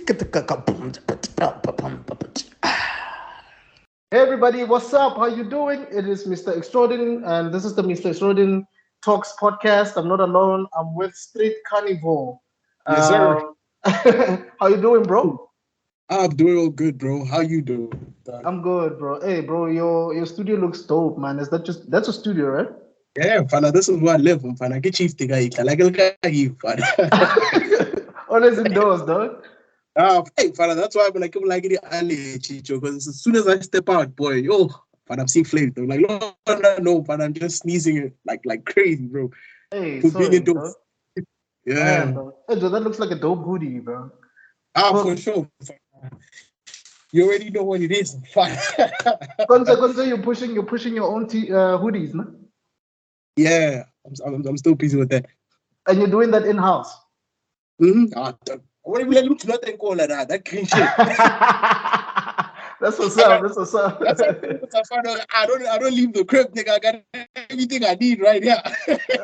Hey everybody, what's up? How you doing? It is Mr. Extrodin, and this is the Mr. Extrodin Talks podcast. I'm not alone. I'm with Street Carnivore. Yes, sir. How you doing, bro? I'm doing all good, bro. How you doing, dog? I'm good, bro. Hey, bro, your studio looks dope, man. Is that just that's a studio, right? Yeah, fana, this is where I live. Fana, get chief tiga ika, like you, fana. Always indoors, dog. Hey, fana, that's why I'm like it early, chicho, because as soon as I step out, boy, yo, fana, I'm seeing flames. I'm like, no, fana, I'm just sneezing it like crazy, bro. Hey, For being sorry, dog. indoors. Man, Yeah. dog. Hey, dude, that looks like a dope hoodie, bro. For Con- sure. You already know what it is. Fana. Conte, you're pushing your own hoodies, no? Yeah, I'm still busy with that. And you're doing that in house. What do you look nothing call that green shit? That's what's I up. got That's what's up. that's how I found out. I don't leave the crib, nigga. I got everything I need right here.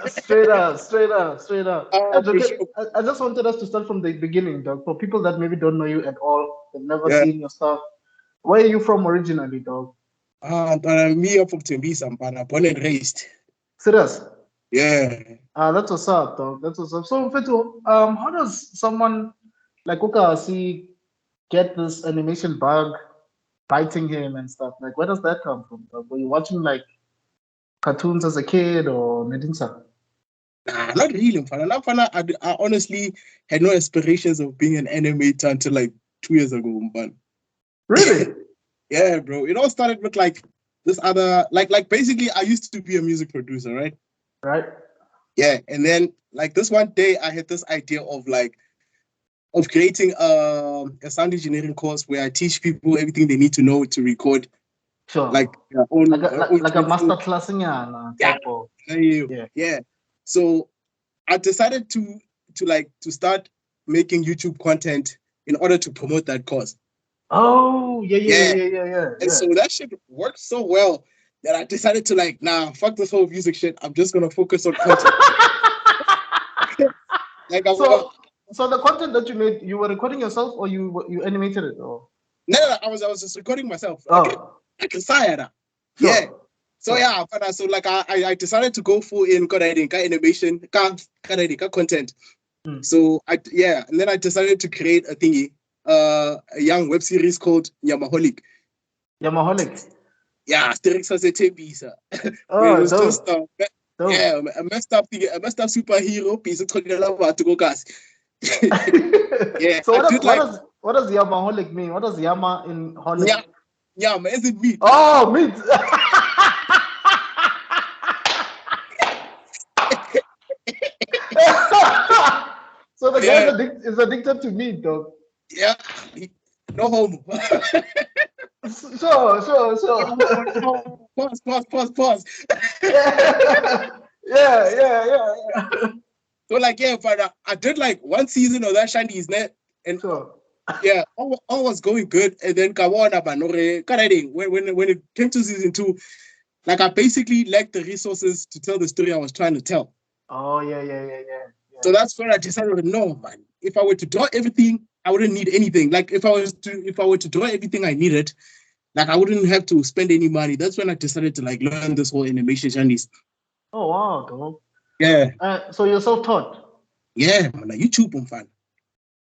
Straight up, straight up, straight up. And For okay, sure. I just wanted us to start from the beginning, dog. For people that maybe don't know you at all, they've never Yeah. seen your stuff. Where are you from originally, dog? Me up from Timbisa, I'm born and raised. Serious? Yeah. That's what's up, dog. That's what's up. So, Fetu, how does someone like Uka see get this animation bug biting him and stuff? Like, where does that come from, dog? Were you watching like cartoons as a kid or Medinsa? Nah, not really. I honestly had no aspirations of being an animator until like 2 years ago, man. Really? Yeah, bro. It all started with like this other like basically I used to be a music producer, right? Right? Yeah, and then like this one day I had this idea of creating a sound engineering course where I teach people everything they need to know to record Sure. like their own Like a their like, own like a creative. master class in Yeah, type of yeah. yeah. So I decided to start making YouTube content in order to promote that course. Oh yeah yeah Yeah, yeah yeah yeah and yeah. so that shit worked so well that I decided to like, nah, fuck this whole music shit. I'm just gonna focus on content. Like I was, so so the content that you made, you were recording yourself or you animated it or no, I was just recording myself. oh Like a sire. Yeah. sure So sure yeah, so like I decided to go full in animation, content. mm. So and then I decided to create a thingy, a young web series called Yamaholic. Yamaholic. Yeah, Asterix has a Tebisa. Where it Oh was just dope dope. a messed up superhero piece of to go cast. Yeah, So I what does did what like does what does Yamaholic mean? What does Yama in holic? yeah, man, is it meat? Oh meat. So the guy's Yeah, is addicted to meat, dog. yeah, no homo. Sure. Pause. Yeah, yeah. So like yeah, but I did like one season of that Shandy's net, and Sure. yeah, all was going good. And then Kawana Banore when it came to season 2, like I basically lacked the resources to tell the story I was trying to tell. Oh yeah. So that's where I decided, no man, if I were to draw everything, I wouldn't need anything. Like if I were to draw everything I needed, like I wouldn't have to spend any money. That's when I decided to like learn this whole animation Shandy's. Oh wow, dog. Yeah. So you're self-taught. Yeah, man, like YouTube fan.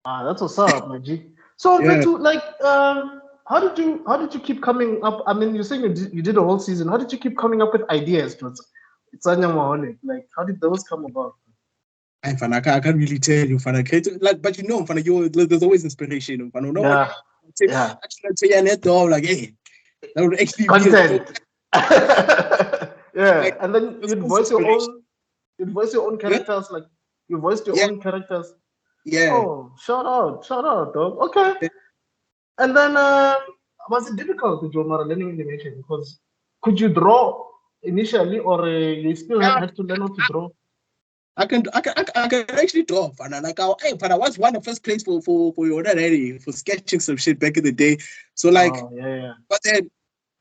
That's what's up, my G. So Yeah. Fetu, like, how did you keep coming up? I mean, you're saying you did a whole season. How did you keep coming up with ideas? It's Anyamaholic. Like, how did those come about? I can't really tell you, fan. Like, but you know, fan, there's always inspiration. Fan, no one Yeah, yeah. actually tell you net dog, like, hey, that would actually be a dope. Content. Yeah, Like, and then this you'd was voice your inspiration. own. You'd voice your own Yeah, characters. Like, you voiced your yeah, own characters. yeah. Oh, shout out, dog. Okay. And then, was it difficult to draw learning animation? Because could you draw initially, or you still Yeah, had to learn how to draw? I can actually draw, fan. Like, I was won the first place for your already for sketching some shit back in the day. So like, Oh, yeah. but then,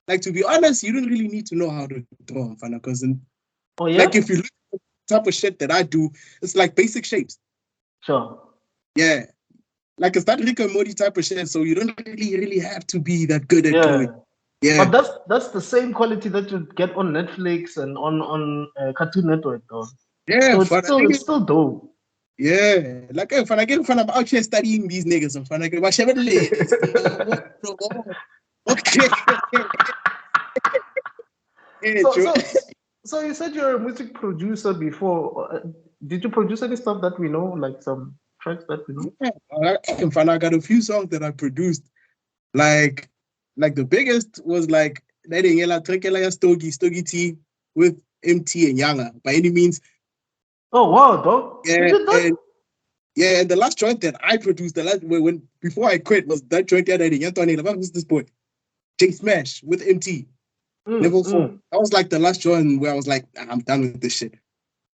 like to be honest, you don't really need to know how to draw, fan, because Oh, like yeah? if you look at the type of shit that I do, it's like basic shapes. Sure. Yeah. like it's that Rick and Morty type of shit. So you don't really have to be that good at doing. Yeah. But that's the same quality that you get on Netflix and on Cartoon Network, though. Yeah, so it's still dope. Yeah, like if I get fun, I'm out here studying these niggas. I'm fun. Like, okay. Yeah, so you said you're a music producer before. Did you produce any stuff that we know, like some tracks that we know? Yeah, fun. I got a few songs that I produced. Like the biggest was like letting Ella Trekela Stogie T with MT and Younger by any means. Oh wow, dog! Yeah, you did that? and yeah, and the last joint that I produced, the last when before I quit was that joint that I did. What was this boy? J Smash with MT. Level 4. That was like the last joint where I was like, I'm done with this shit.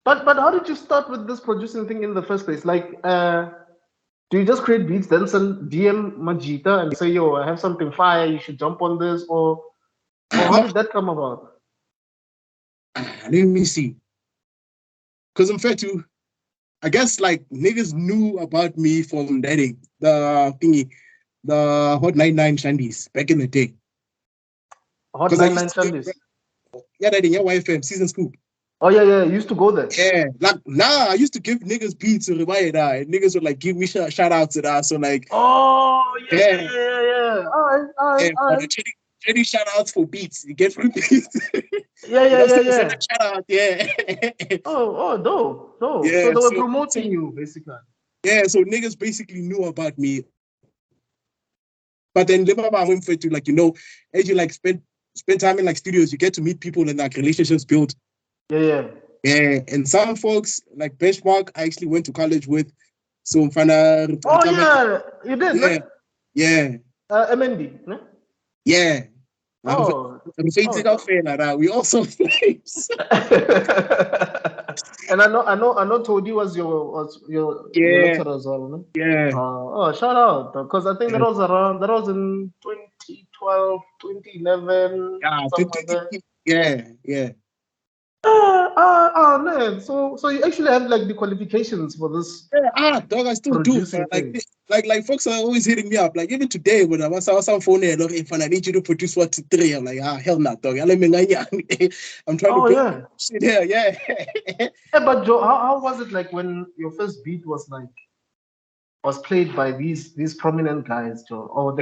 But how did you start with this producing thing in the first place? Like, do you just create beats, then send DM Majita and say, yo, I have something fire, you should jump on this, or how did that come about? Let me see. Because I'm fair to, I guess like niggas knew about me from dating the thingy, the Hot 99 Shandies back in the day. Hot 99 Shandies? Yeah, dating your YFM season scoop. Oh yeah, you used to go there. Yeah, like I used to give niggas beats to remind that, and niggas would like give me shout outs to that. So like, oh yeah. All right. Trading shout outs for beats. You get free beats. Yeah. Shout out, yeah. oh, dope. Yeah, so they were promoting you basically. Yeah, so niggas basically knew about me. But then I went for it to, like, you know, as you like spend time in like studios, you get to meet people and like relationships build. Yeah. And some folks like Benchmark, I actually went to college with. So I'm finding. Oh yeah, you did. Yeah. Right? Yeah. MND. No? Yeah. Oh. We also flames. And I know Todi was your lecturer as well, no? Yeah. Oh, shout out, because I think that was in 2012, 2011. Yeah. Man. So you actually have like the qualifications for this. Yeah, dog, I still do. Like folks are always hitting me up. Like even today when I was on phone there, look, if I need you to produce 1, 2, 3, I'm like, hell no, dog. I'm trying to build shit here. Yeah. But Joe, how was it like when your first beat was played by these prominent guys, Joe? Or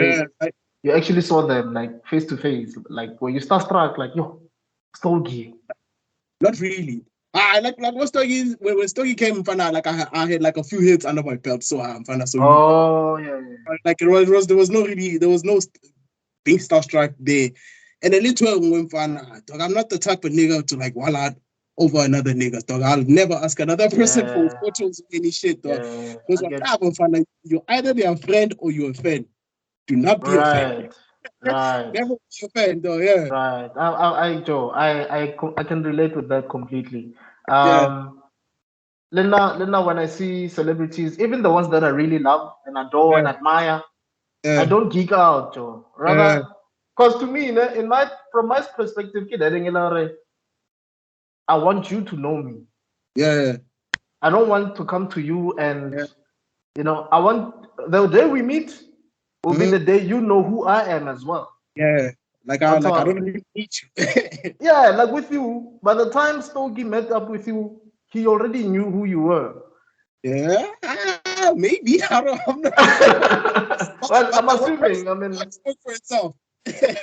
you actually saw them like face to face, like were you starstruck, like yo, Stogie? Not really. Like what Stogie when Stogie came from, like I had like a few hits under my belt, so I'm fine. So yeah. Like there was no being starstruck there. And then later when dog, I'm not the type of nigga to like wall out over another nigga, dog. I'll never ask another person for photos or any shit, dog. Because you're either their friend or you're a fan. Do not be a fan. Right. Never be a fan, though. Yeah. Right. Joe, I can relate with that completely. Yeah. Lena, when I see celebrities, even the ones that I really love and adore and admire, I don't geek out, Joe. Rather, because to me, from my perspective, I want you to know me. Yeah. I don't want to come to you and I want the day we meet will be the day you know who I am as well. Yeah. I don't really need you. Yeah, like with you. By the time Stogie met up with you, he already knew who you were. Yeah, maybe. I don't know. Well, I'm assuming. I mean, spoke for itself.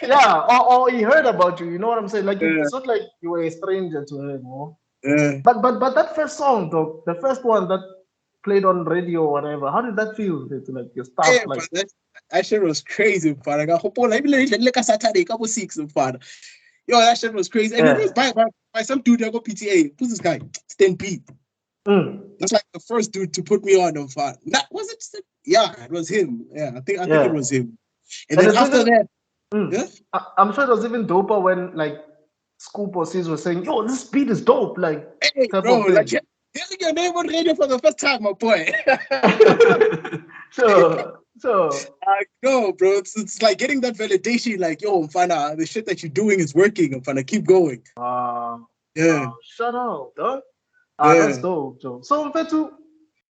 Yeah, or he heard about you. You know what I'm saying? Like it's not like you were a stranger to him. But that first song, though, the first one that played on radio or whatever, how did that feel? Like your stuff, like that shit was crazy, father. I hope like a Saturday, couple 6, father. Yo, that shit was crazy. And it was by some dude that got PTA. Who's this guy? Stan P. That's like the first dude to put me on. That was it. Yeah, it was him. Yeah, I think it was him. And then after that, I'm sure it was even doper when like Scoop or Sis was saying, "Yo, this beat is dope." Like, hey, bro, like hearing your name on radio for the first time, my boy. So no, bro, it's like getting that validation. Like, yo, Mfana, the shit that you're doing is working. Mfana, keep going. Shut up, dog. That's dope, Joe. So, Mfetu,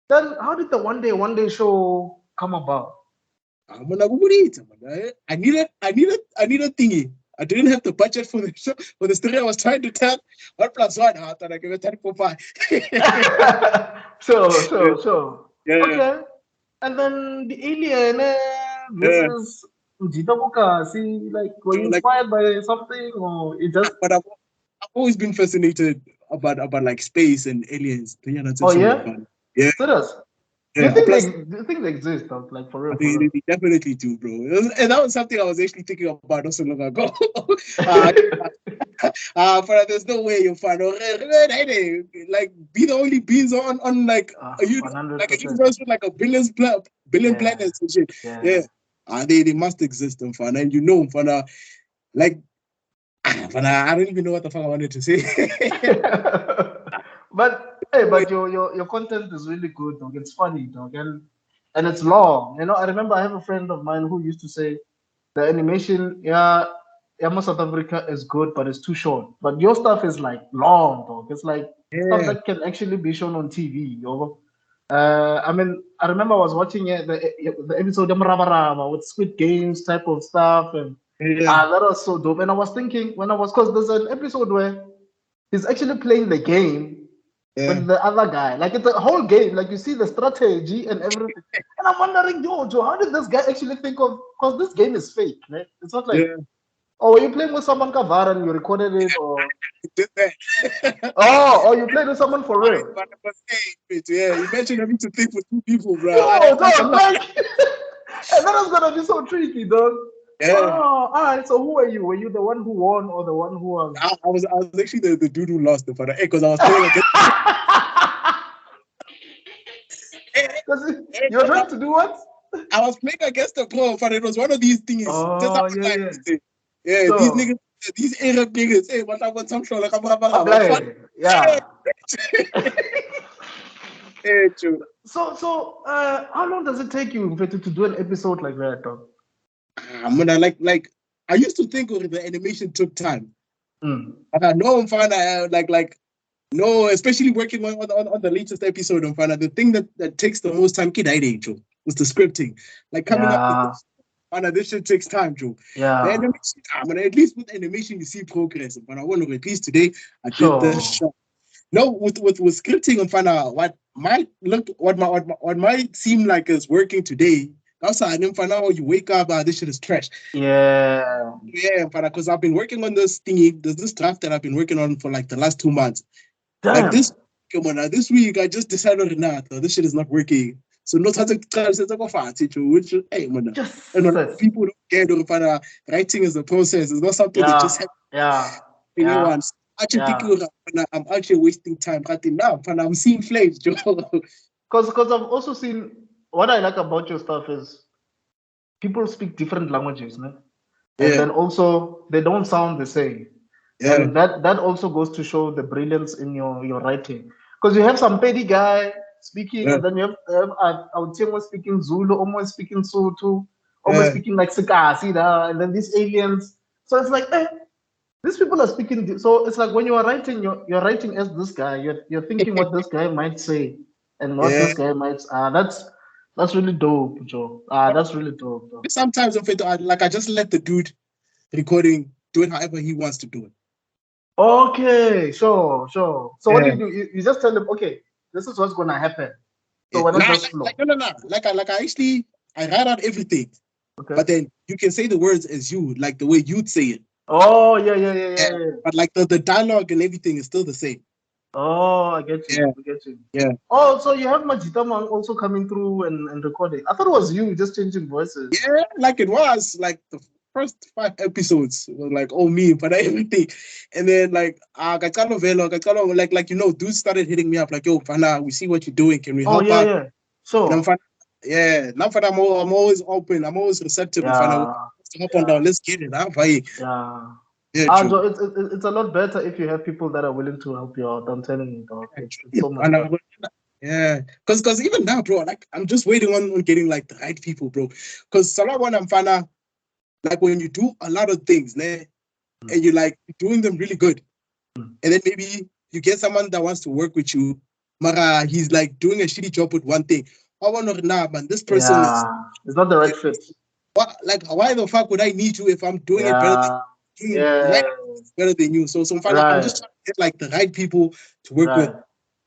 then how did the 1Day1Day show come about? I'm gonna go with it. I needed thingy. I didn't have the budget for the show, for the story I was trying to tell. 1+1, I thought I gave it 10.5. Sure. Yeah, Okay. And then the alien yeah. versus Njita Boka. See, like, were you Like, inspired by something, or it just? but I've always been fascinated about like space and aliens. Yeah, that's Oh so yeah, fun. Yeah, serious. yeah. Plus, Do you think they exist? Though? Like for real, for they, real. they definitely do, bro. And that was something I was actually thinking about not so long ago. But there's no way you'll find like be the only beings on like a like a 100%. universe with like a billion Yeah, planets and shit. yeah. Yeah. They must exist and fun. And like I don't even know what the fuck I wanted to say. But hey, but your content is really good, dog. It's funny, dog, and it's long. You know, I remember I have a friend of mine who used to say the animation, yeah, South Africa is good, but it's too short. But your stuff is like long, dog. It's like stuff Yeah. that can actually be shown on TV. You know? I mean, I remember I was watching the episode of Raba Raba with Squid Games type of stuff, and Yeah. that was so dope. And I was thinking because there's an episode where he's actually playing the game Yeah. with the other guy. Like it's a whole game. Like you see the strategy and everything. And I'm wondering, Joe, how did this guy actually think of? Because this game is fake, right? It's not like, Yeah. oh, were you playing with someone Kavar and you recorded it, or Did that. or you played with someone for real? Yeah, imagine having to think for two people, bro. Yo, dog, like, and that was gonna be so tricky, dog. Yeah. Oh, all right. So who were you? Were you the one who won or the one who was? I was actually the dude who lost the fight because I was playing against. Because you were trying to do what? I was playing against the pro, but it was one of these things. Oh, yeah. Yeah, So, these niggas, these Arab niggas. Hey, what I want some show like I'm apply. Yeah. Hey, true. So, how long does it take you to do an episode like that, dog? I'm gonna like. I used to think the animation took time. But I know I'm fine. No, especially working on the latest episode on Fana, the thing that takes the most time, kid, was the scripting. Like coming up with this. Fana, this shit takes time, Joe. Yeah. The animation, at least with animation, you see progress. But I want to at least today, I Sure. did this shot. No, with scripting on Fana, what might seem like is working today. Also, I didn't find out you wake up, this shit is trash. Yeah. Yeah, because I've been working on this thingy. There's this draft that I've been working on for like the last 2 months. Damn. Like this week, I just decided this shit is not working. So no time to go fast, which hey man, and people don't get to writing is a process. It's not something that just happens. Once. I'm actually wasting time. Now, I'm seeing flames, Joe. Because I've also seen what I like about your stuff is people speak different languages, no? And then also they don't sound the same. Yeah. And that also goes to show the brilliance in your writing. Because you have some petty guy speaking, and then you have almost speaking Zulu, almost speaking Sotho, almost speaking like Sikasi, and then these aliens. So it's like, these people are speaking. So it's like when you are writing, you're writing as this guy. You're thinking what this guy might say and what this guy might. That's really dope, Joe. That's really dope. Bro. Sometimes I just let the dude recording do it however he wants to do it. Okay, sure. So what do you do? You just tell them, okay, this is what's gonna happen. So when just flow. No. Like I actually write out everything. Okay. But then you can say the words as you, like the way you'd say it. Oh yeah. But like the dialogue and everything is still the same. Oh, I get you. Yeah. I get you. Yeah. Oh, so you have Majita Man also coming through and recording. I thought it was you just changing voices. Yeah, like it was like the first 5 episodes were like all me, but everything. And then like like dudes started hitting me up like, yo, Fana, we see what you're doing. Can we help out? Yeah. So now I'm always open. I'm always receptive. Fana, hop on down. Let's get it. Yeah. So it's a lot better if you have people that are willing to help you out. I'm telling you, dog. It's so much better. Yeah, because even now, bro, like I'm just waiting on getting like the right people, bro. Because when I'm Fana, like when you do a lot of things, and you're like doing them really good, and then maybe you get someone that wants to work with you, Mara, he's like doing a shitty job with one thing. I want to nah, man. This person is it's not the right fit. what, like, why the fuck would I need you if I'm doing it better than you? Yeah. Better than you. So I'm just trying to get like the right people to work with.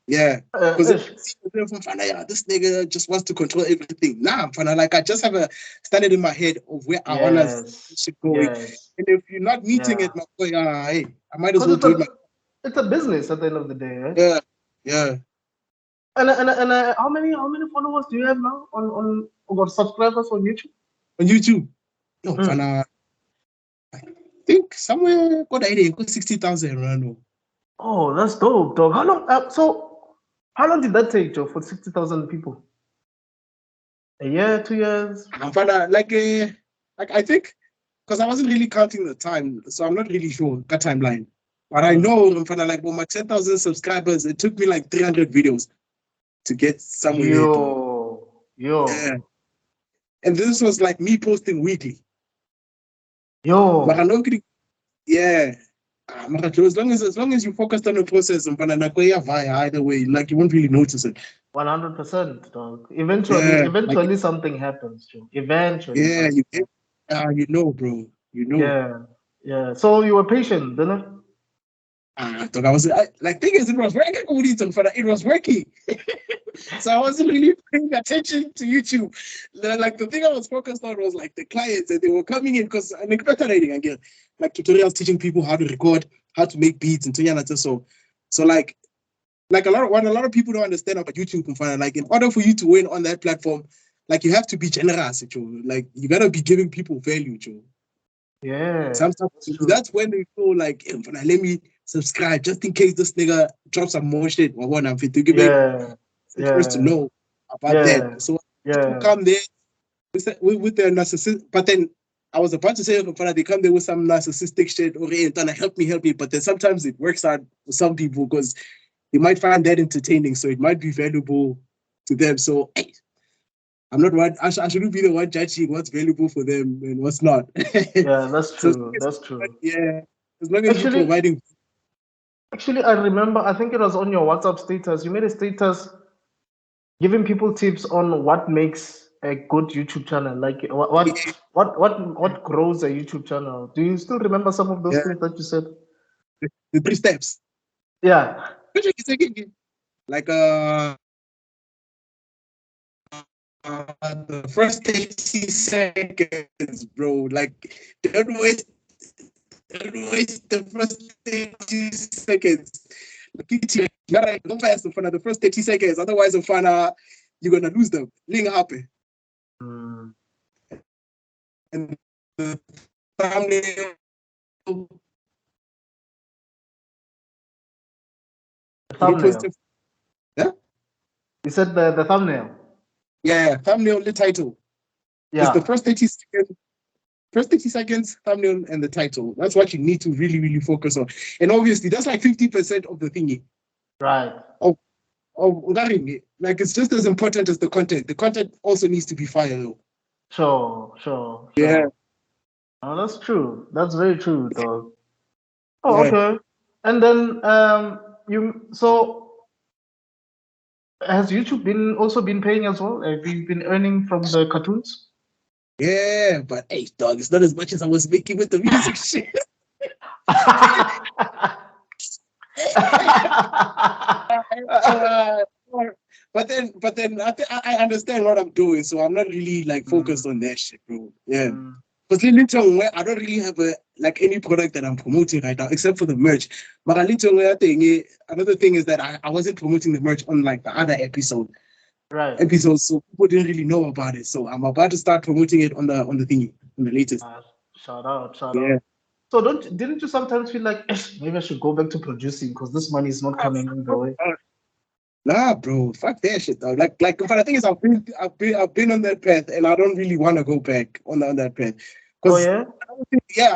Yeah. Because this nigga just wants to control everything. Nah, I'm fine. Like I just have a standard in my head of where I want to go. Yes. And if you're not meeting it, my boy, hey, I might as well do it. It's a business at the end of the day, right? Yeah. Yeah. And how many followers do you have now on or subscribers on YouTube? On YouTube, I think somewhere got 60,000 around. Oh, that's dope, dog. How long? How long did that take, Joe, for 60,000 people? A year, 2 years? I'm like I think because I wasn't really counting the time, so I'm not really sure that timeline. But I know I'm like my 10,000 subscribers. It took me like 300 videos to get somewhere. Yo. Yeah. And this was like me posting weekly. Yo. But I'm not getting, yeah. As long as you focused on the process, either way, like you won't really notice it. 100%, dog. Eventually something happens, Joe. Eventually. Yeah, you know, bro. You know. Yeah. So you were patient, didn't you? I thing is, it was working. It was working. So I wasn't really paying attention to YouTube. Like the thing I was focused on was like the clients, and they were coming in because I'm expecting again, like tutorials teaching people how to record, how to make beats, and so like a lot of people don't understand about YouTube. Like in order for you to win on that platform, like you have to be generous. Like you gotta be giving people value. Yeah. That's when they feel like, let me subscribe just in case this nigga drops some more shit. I want to give first to know about that. So people come there with their narcissistic, but then I was about to say they come there with some narcissistic shit or help me, but then sometimes it works out for some people because they might find that entertaining, so it might be valuable to them. So hey, I'm not one. I shouldn't be the one judging what's valuable for them and what's not. Yeah, that's true. That's true. Yeah, as long as you're providing. Actually, I remember. I think it was on your WhatsApp status. You made a status giving people tips on what makes a good YouTube channel. Like what grows a YouTube channel. Do you still remember some of those things that you said? The 3 steps. Yeah. Like the first 30 seconds, bro. Like don't waste the first 30 seconds. You gotta go fast in front of the first 30 seconds, otherwise you're gonna lose them. Ling happy. And the thumbnail. Yeah? You said the thumbnail. Yeah, thumbnail, the title. Yeah. It's the first 30 seconds, thumbnail, and the title. That's what you need to really, really focus on. And obviously, that's like 50% of the thingy. Right. Like, it's just as important as the content. The content also needs to be fire, though. Sure. Yeah. Oh, that's true. That's very true, dog. Oh, yeah. Okay. And then has YouTube also been paying as well? Have you been earning from the cartoons? Yeah, but hey, dog, it's not as much as I was making with the music shit. But then I understand what I'm doing, so I'm not really like focused on that shit, bro. Yeah. Because I don't really have any product that I'm promoting right now, except for the merch. But another thing is that I wasn't promoting the merch on like the other episodes, so people didn't really know about it. So I'm about to start promoting it on the thingy, on the latest. Shout out. So didn't you sometimes feel like maybe I should go back to producing because this money is not coming in the way? Nah, bro, fuck that shit, though. But the thing is, I've been on that path, and I don't really want to go back on that path. Oh yeah.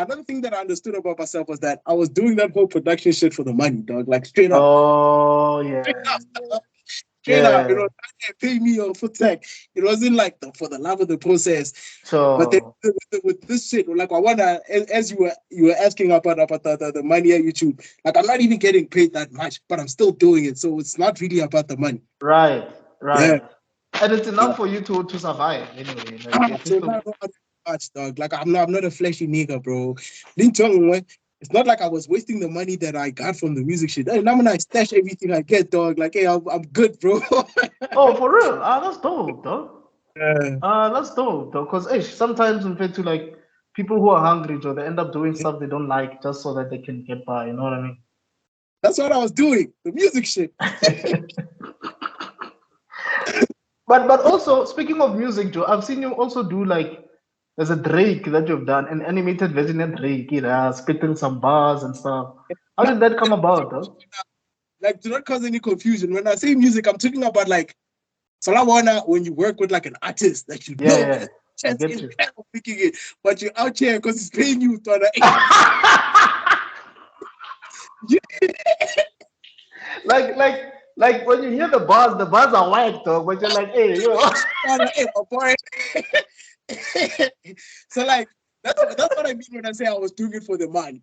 Another thing that I understood about myself was that I was doing that whole production shit for the money, dog. Like straight up. Oh yeah. Straight up, pay me or for tech. It wasn't like for the love of the process. So, but then with this shit, like I wanna, as you were asking about the money at YouTube, like I'm not even getting paid that much, but I'm still doing it. So it's not really about the money. Right. Yeah. And it's enough for you to survive anyway. Like if So it's now I don't have much, dog. Like I'm not a flashy nigga, bro. Didn't tell me what. It's not like I was wasting the money that I got from the music shit. And now when I stash everything I get, dog, like, hey, I'm good, bro. oh, for real? That's dope, dog. Yeah. That's dope, though. Because sometimes in fact, to like people who are hungry, Joe, they end up doing stuff they don't like just so that they can get by. You know what I mean? That's what I was doing. The music shit. But also speaking of music, Joe, I've seen you also do like there's a Drake that you've done, an animated version of Drake, spitting some bars and stuff. How did that come about, though? Like, do not cause any confusion. When I say music, I'm talking about like Salawana when you work with like an artist that you know Yeah, I chance get in you. hell of making it, but you're out here because he's paying you. like when you hear the bars are whack, dog. But you're like, hey, Hey, my boy. So like that's what I mean when I say I was doing it for the money.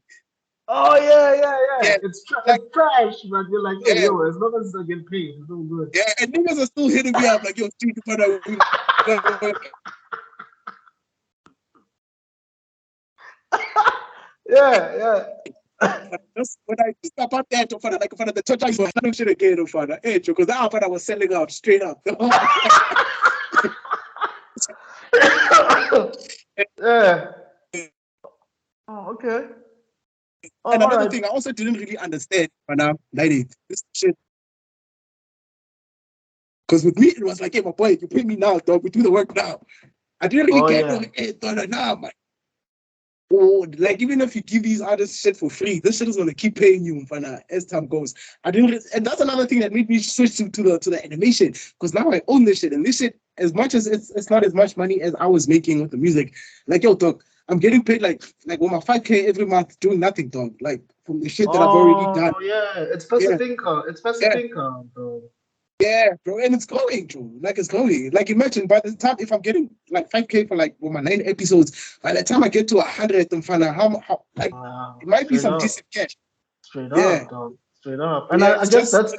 Oh yeah. Yeah, It's like trash, but you're like, hey, yeah, as long as I get paid, it's all good. yeah, and niggas are still hitting me up like, yo, street brother. Yeah. Just when I think about that, for the church, I was not shit again, father. Hey, because that I was selling out straight up. Yeah. Oh, okay. Oh, And all another right. thing, I also didn't really understand, but now, lady, this shit. Because with me, it was like, hey, my boy, you pay me now, dog. We do the work now. I didn't really Oh, get yeah. no $8 now, man. Oh, like even if you give these artists shit for free, this shit is gonna keep paying you as time goes. I didn't, and that's another thing that made me switch to the animation because now I own this shit, and this shit, as much as it's not as much money as I was making with the music. Like yo, dog, I'm getting paid like with my 5K every month doing nothing, dog. Like from the shit that I've already done. Oh, yeah. It's Yeah, passive income. It's passive yeah. income, bro. Yeah, bro, and it's going, bro. Like it's going. Like imagine by the time if I'm getting like 5K for like my 9 episodes, by the time I get to 100 and find out how like it might be Straight some up. decent cash. Straight Yeah, up, dog. Straight up. And yeah. I It's guess just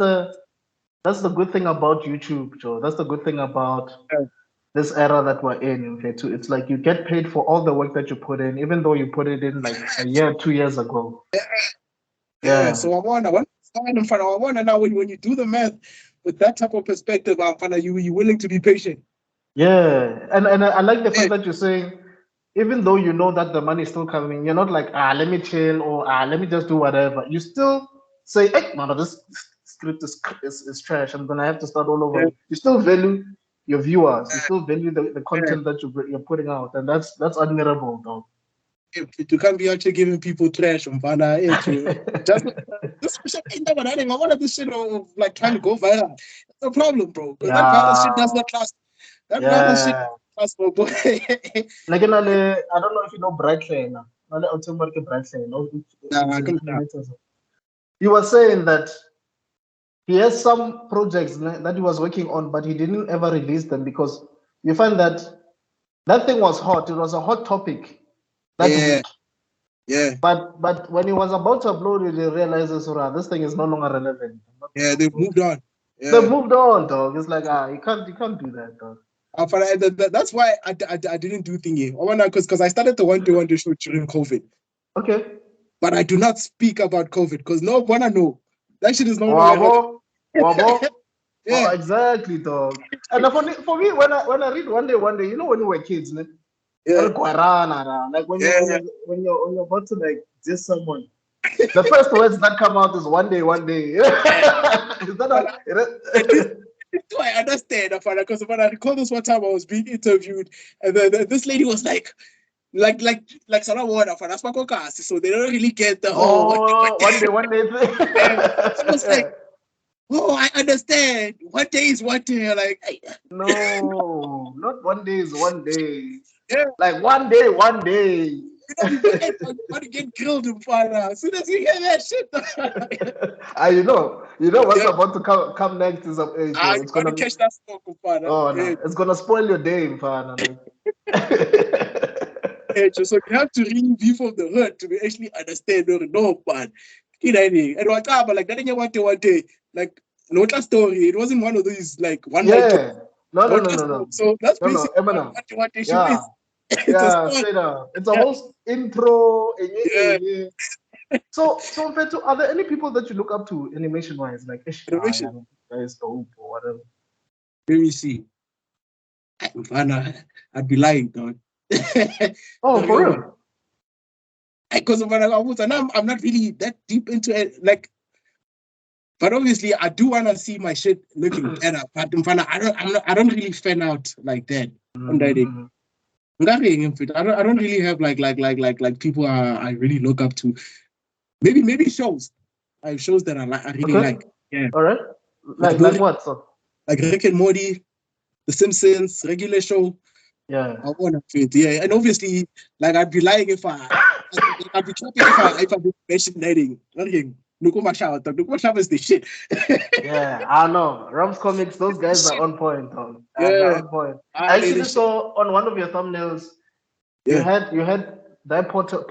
that's the good thing about YouTube, Joe. That's the good thing about this era that we're in fact, too. It's like you get paid for all the work that you put in, even though you put it in like a year, 2 years ago. yeah. Yeah. So I wonder now when you do the math with that type of perspective, I'm find you willing to be patient. Yeah. And I like the Yeah, fact that you're saying, even though you know that the money is still coming, you're not like, let me chill or let me just do whatever. You still say, hey, no, this script is trash. I'm gonna have to start all over. yeah, You still value your viewers. You still value the yeah. content that you're putting out, and that's admirable, though. You can't be actually giving people trash on Fana. Just this shit ain't never running. I wanted this shit of like trying to go viral. That's the problem, bro. Because that viral shit Yeah, does not last. That viral shit yeah. does not last, my boy. Like, I don't know if you know Brightline. Nale automatic Brightline. Nah, I It's can nah. animators. He was saying that he has some projects that he was working on, but he didn't ever release them because you find that that thing was hot. It was a hot topic that Yeah, week. yeah, But when he was about to upload it, he realizes, this thing is no longer relevant. I'm not yeah. gonna They've upload moved it. on. They Yeah. moved on, dog. It's like you can't do that, dog. That's why I didn't do thingy. I wanna because I started the 1Day1Day show during COVID, Okay. but I do not speak about COVID because no one I know that shit is no longer relevant. Wabo, wabo. Oh, Yeah, exactly, dog. And for me, when I read 1Day1Day, when we were kids, man, yeah, El Guarana, like yeah. when you're about to like diss someone, the first words that come out is 1Day1Day. Is that But at least a, I understand, because when I recall this one time I was being interviewed, and then this lady was like Sarah Warner, so they don't really get the whole oh, 1Day1Day and she thing? was like, Yeah. "Oh, I understand. What day is what day?" Like, No, not 1 day is 1 day. yeah, Like 1 day, 1 day. before you want to get grilled in front of as soon as you hear that shit. You know what's Yeah, about to come next is you it's got to gonna catch that smoke in front of. oh Yeah, no, it's gonna spoil your day, Mfana. Like yeah, so you have to really be from the hood to actually understand or know, man. You know, and what's up, like that in your 1Day1Day, like no story. It wasn't one of these like one night. yeah. No, no, Don't no, just no, know. no. So that's No, no, basically Eminem. what the show Yeah. is. It's a Yeah, song. straight up. It's a Yeah. whole intro. Yeah. So Mfethu, are there any people that you look up to animation wise? Like, ish, Innovation. yeah, that is dope or whatever. Let me see. I'd be lying, dog. Oh, for real? Because I'm not really that deep into it. Like, but obviously, I do want to see my shit looking better. But I don't really fan out like that on that day. Mm-hmm. I don't really have like people I really look up to. Maybe shows. I have shows that I really Okay. like. Yeah. All right. Like what? So Like Rick and Morty, The Simpsons, regular show. yeah. I want to fit. Yeah. And obviously, like I'd be lying if I'd be tripping if I did fascinating. Nothing. Nukuma Shower is the shit. Yeah, I know. Rum's comics, those guys are Shit. on point, though. They're Yeah. on point. I I made actually the shit. saw on one of your thumbnails Yeah. you had that portal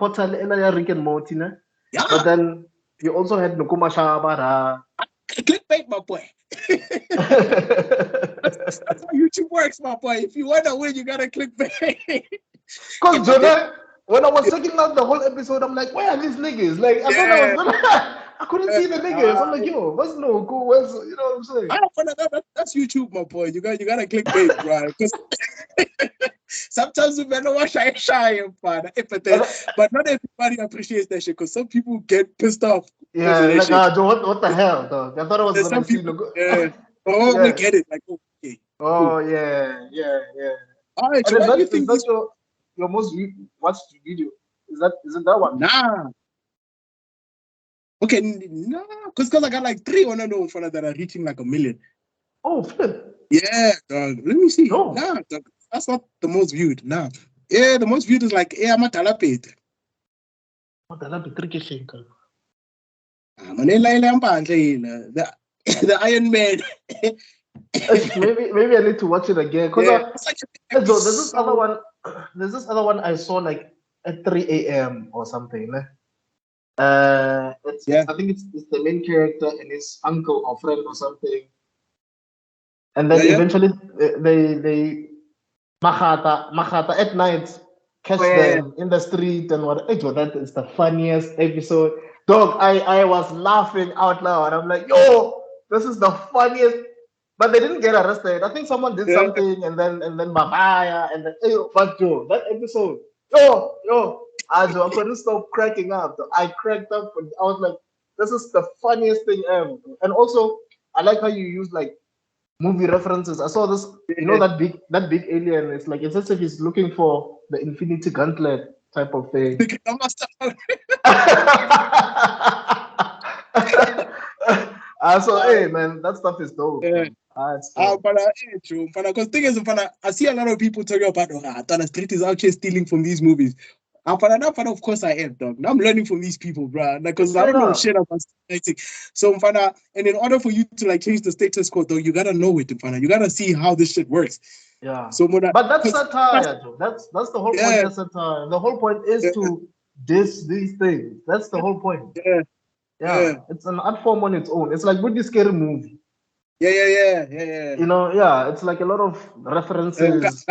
Rick and Morty, ne? Yeah. But then you also had Nukuma Shabara. Clickbait, my boy. That's how YouTube works, my boy. If you want to win, you gotta clickbait. Because Jonah, when I was checking out the whole episode, I'm like, where are these niggas? Like, I thought I was gonna, I couldn't see the niggas. I'm like, yo, what's no cool? Where's, you know what I'm saying? That's YouTube, my boy. You gotta clickbait, bro. Because sometimes we better watch shy, but not everybody appreciates that shit. Because some people get pissed off because of Yeah, that like, shit. Joe, what the hell, dog? I thought I was There's gonna some see people, logo. we Yeah. get it. Like, okay, cool. Oh yeah. All right, And so is why do you is think that these? your most watched video? Is it that one? Nah. Okay, no, because I got like 3 on in front of that are reaching like 1 million. Oh flip. Yeah, dog. Let me see. No. Nah, dog, that's not the most viewed. Nah. Yeah, the most viewed is like, I'm a talapet. What the hell be tricky thing? The the Iron Man. Maybe I need to watch it again because Yeah, it's like there's this other so. one. There's this other one I saw like at 3 a.m. or something. Ne? Yeah, I think it's the main character and his uncle or friend or something, and then yeah. eventually they Mahata at night catch Oh, yeah. them in the street and what. Hey, Joe, that is the funniest episode. Dog, I was laughing out loud. I'm like, yo, this is the funniest. But they didn't get arrested. I think someone did Yeah. something and then Babaya and then hey, but Joe, that episode, I couldn't stop cracking up. I cracked up and I was like, this is the funniest thing ever. And also, I like how you use like movie references. I saw this, Yeah. that big alien. It's like it's as if he's looking for the Infinity Gauntlet type of thing. So hey man, that stuff is dope. Yeah. Man. It's dope. True. Because thing is, I see a lot of people talking about, the street is actually stealing from these movies. Of course I am, dog. Now I'm learning from these people, bro. Because I Straight don't know up. shit about stating. So, and in order for you to like change the status quo, though, you gotta know it, you gotta see how this shit works. Yeah. So, But that's satire, Joe. That's the whole point yeah, of satire. The whole point is yeah, to diss these things. That's the whole point. yeah, Yeah. yeah, It's an art form on its own. It's like with the scary movie. yeah. You know, yeah, it's like a lot of references.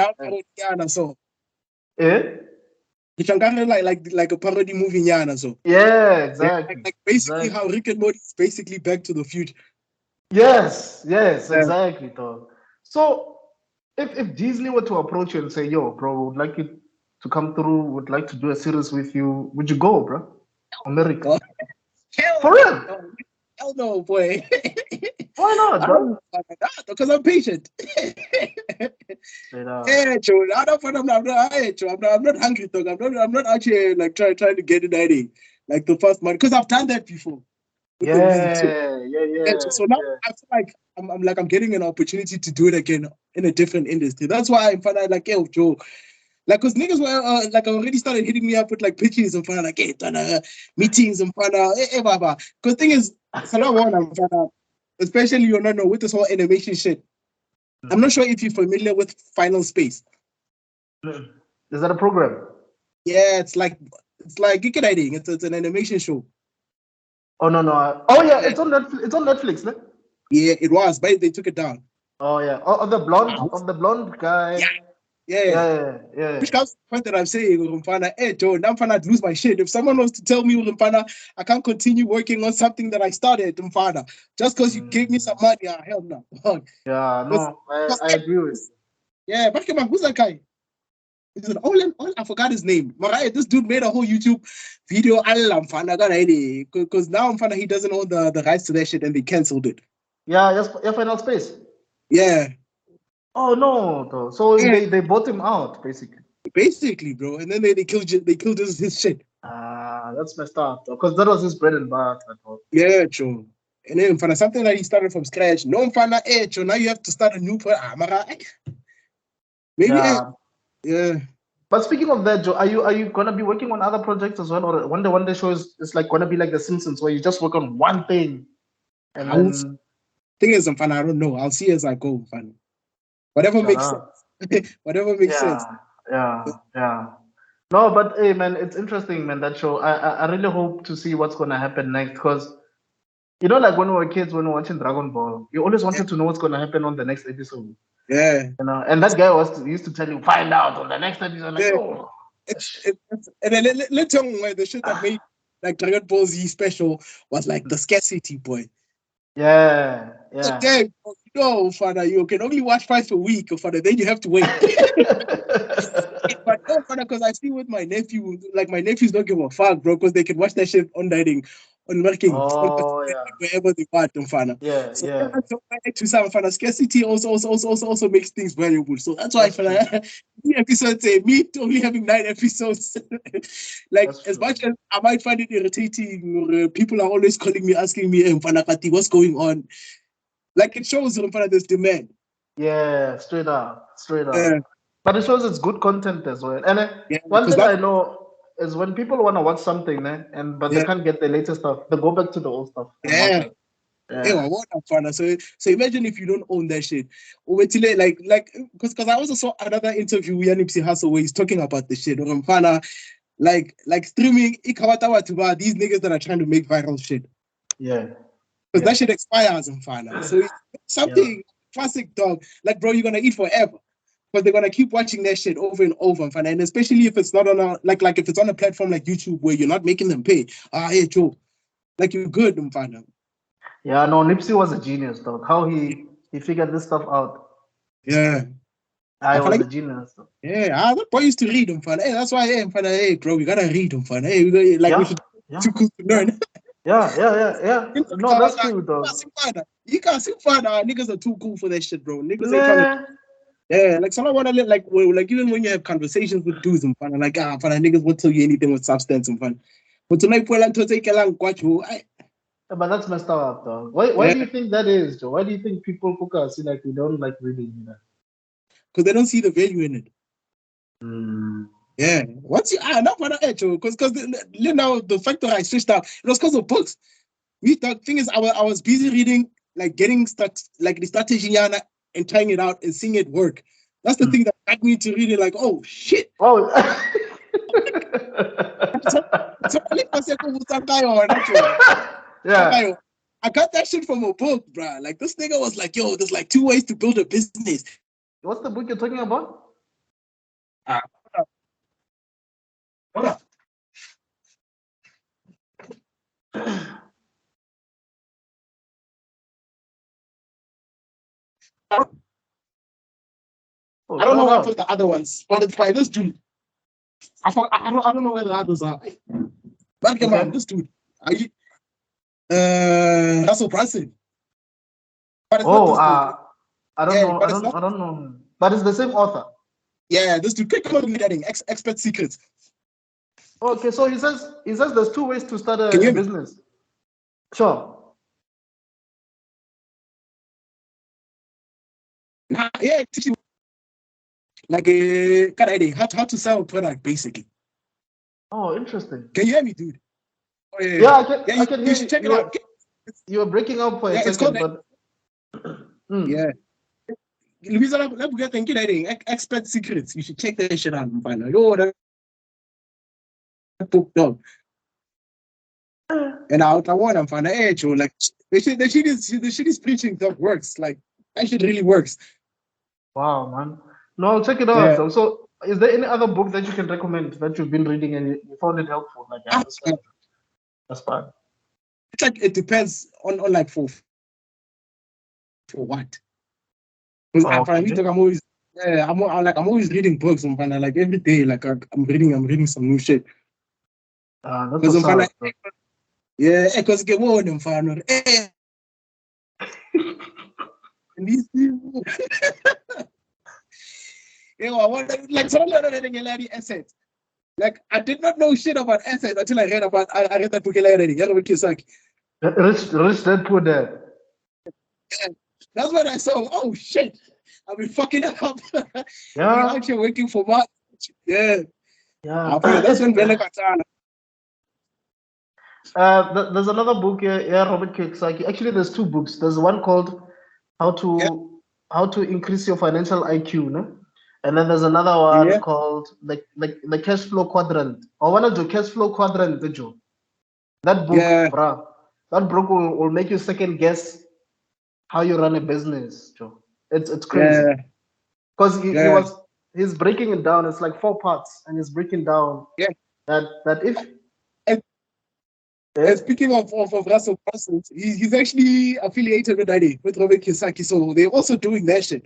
So, Eh? it's kind of like a parody movie, so. Yeah, Yeah, exactly. like basically Exactly. how Rick and Morty is basically Back to the Future. Yes, Yeah. exactly, dog. So if Disney were to approach you and say, yo, bro, would like you to come through, would like to do a series with you, would you go, bro? America. Oh, hell For no, real? no. Hell no, boy. Why not, I bro? don't because I'm patient. Straight up. Yeah, Joe. I'm not hungry, dog. I'm not actually like trying to get in anything like the first month because I've done that before with the music too. Yeah, so now Yeah. I feel like I'm getting an opportunity to do it again in a different industry. That's why I'm finally like, yo, Joe. Like, cause niggas were like already started hitting me up with like pitches and fun like, hey, meetings and fun, baba. Cause thing is, it's a lot more than fun, especially you know with this whole animation shit. I'm not sure if you're familiar with Final Space. Is that a program? Yeah, it's like you can writing. It's an animation show. Oh no. Oh yeah, Yeah, it's on Netflix. It's on Netflix, ne? yeah, it was, but they took it down. Oh yeah. Oh, of the blonde guy. Yeah, yeah. Yeah, yeah, Which comes to the point that I'm saying, Urumpana, hey, Joe, now I'm gonna lose my shit. If someone was to tell me, Urumpana, I can't continue working on something that I started, Urumpana, just because you gave me some Mm, money, hell no. yeah. Because, No, I agree with you. yeah, but come on, who's that guy? Is it Olen? I forgot his name. Marai, this dude made a whole YouTube video. Because now I'm he doesn't own the rights to that shit and they cancelled it. Yeah, yes, yeah, Final Space. Yeah. Oh no, though. So Yeah, they bought him out basically. basically, bro. And then they killed his shit. Ah, that's messed up though, because that was his bread and butter. Though. Yeah, true. And then something that he started from scratch. No mfana true. Now you have to start a new project. Maybe Yeah. yeah. But speaking of that, Joe, are you gonna be working on other projects as well, or one day show is like gonna be like The Simpsons, where you just work on one thing and I will then thing is mfana, I don't know. I'll see as I go, mfana. Whatever shut makes up. sense. Whatever makes sense. Yeah, yeah, yeah. No, but hey, man, it's interesting, man. That show. I really hope to see what's gonna happen next, because like when we were kids, when we were watching Dragon Ball, you always Yeah. wanted to know what's gonna happen on the next episode. Yeah. And that guy used to tell you, find out on the next episode. Like, Yeah. oh, And then let's tell me the shit that made like Dragon Ball Z special was like the scarcity boy. yeah, yeah. Damn, father, you can only watch 5 a week, father. Then you have to wait. But no, father, because I see with my nephew, like my nephews don't give a fuck, bro, because they can watch that shit on dating, on working, on Oh, yeah, wherever they want, father. yeah, So yeah. to some father, scarcity also makes things valuable. So that's why That's father, true. episodes me only having 9 episodes. Like That's as true. much as I might find it irritating, or people are always calling me, asking me, "Mfana Kati, what's going on?" Like it shows Mfana there's demand. Yeah, straight up, straight Uh, up. But it shows it's good content as well. And yeah, one because thing I that's know is when people want to watch something, but they yeah, can't get the latest stuff, they go back to the old stuff and watch yeah. it. Ew, Yeah, I want that fun. So imagine if you don't own that shit. Or wait till like because I also saw another interview with Nipsey Hussle where he's talking about the shit. Or mfana, like streaming these niggas that are trying to make viral shit. yeah, Because yeah, that shit expires mfana. So it's yeah, something classic dog. Like bro, you're gonna eat forever. Because they're gonna keep watching that shit over and over, mfana. And especially if it's not on a like if it's on a platform like YouTube where you're not making them pay. Hey Joe, like you're good, mfana. yeah. No, Nipsey was a genius, dog. How he figured this stuff out. Yeah. I I feel was like a genius. Dog. yeah, that boy used to read them, fun. Hey, that's why, hey, fun. Hey, bro, we gotta read them, fun. Hey, we Yeah, should yeah, too cool to yeah, learn. yeah, yeah, yeah, yeah. No, that's true, dog. You can't see fun. Niggas are too cool for that shit, bro. Niggas ain't trying to. Nah. Yeah, like someone wanna let like even when you have conversations with dudes and fun, like fun, niggas won't tell you anything with substance and fun. But tonight, well, to take a long watch, But that's messed up, though. Why yeah, do you think that is, Joe? Why do you think people focus like we don't like reading? because they don't see the value in it. Mm. Yeah, once you not for the edge, because you know the factor I switched out, it was because of books. The thing is, I was busy reading, like getting like the strategy and trying it out and seeing it work. That's the thing that got me to reading. Like, oh shit! Oh. So, Yeah. I got that shit from a book, bro. Like this nigga was like, yo, there's like 2 ways to build a business. What's the book you're talking about? Ah, hold up. Oh, I don't know shout what for out. the other ones, but it's by this dude. I don't know where the others are. But come on, Okay. this dude. Are you, Russell Brunson. But it's not Oh, this dude. I don't Yeah, know. but it's not. I don't know. But it's the same author. Yeah, this dude. Come on, reading expert secrets. Okay, so he says there's two ways to start Can a you hear me? business. Sure. Nah, yeah, teach you like how to sell a product basically. Oh, interesting. Can you hear me, dude? Oh, Yeah, yeah, yeah. I can You hear should you. check it out. You were breaking up for a Yeah, it's called second, but yeah. Louisa, let me get thinking. Expert secrets. You should check that shit out and find out. Yo, that book dog. And I want to find out. Hey, Joe, like the shit is preaching that works. Like That shit really works. Wow, man. No, check it out. Yeah. Though. So, is there any other book that you can recommend that you've been reading and you found it helpful? Like, yeah, this one, that's fine. It's like it depends on like for what. Because Okay. I'm always I'm always reading books. I'm kind of like every day, like I'm reading some new shit. That's Because what's I'm up. yeah, because get more than fun. These people. You know, I want like some assets. Like I did not know shit about assets until I read that book already. Kiyosaki. Rich Dad Poor Dad. Yeah. That's when I saw. Oh shit! I've been fucking up. Yeah. Out here working for months. Yeah. Yeah. That's when Bella There's another book here, yeah, Robert Kiyosaki. Actually, there's two books. There's one called How Yeah. to Increase Your Financial IQ, no? And then there's another one Yeah. called the Cash Flow Quadrant. Or one of the Cash Flow Quadrant, Joe. That book, Yeah. bruh, that book will make you second guess how you run a business, Joe. It's crazy. Yeah. Because Yeah. he's breaking it down. It's like 4 parts, and he's breaking down Yeah. that if And speaking of Russell Brussels, he's actually affiliated with ID, with Robert Kiyosaki. So they're also doing that shit.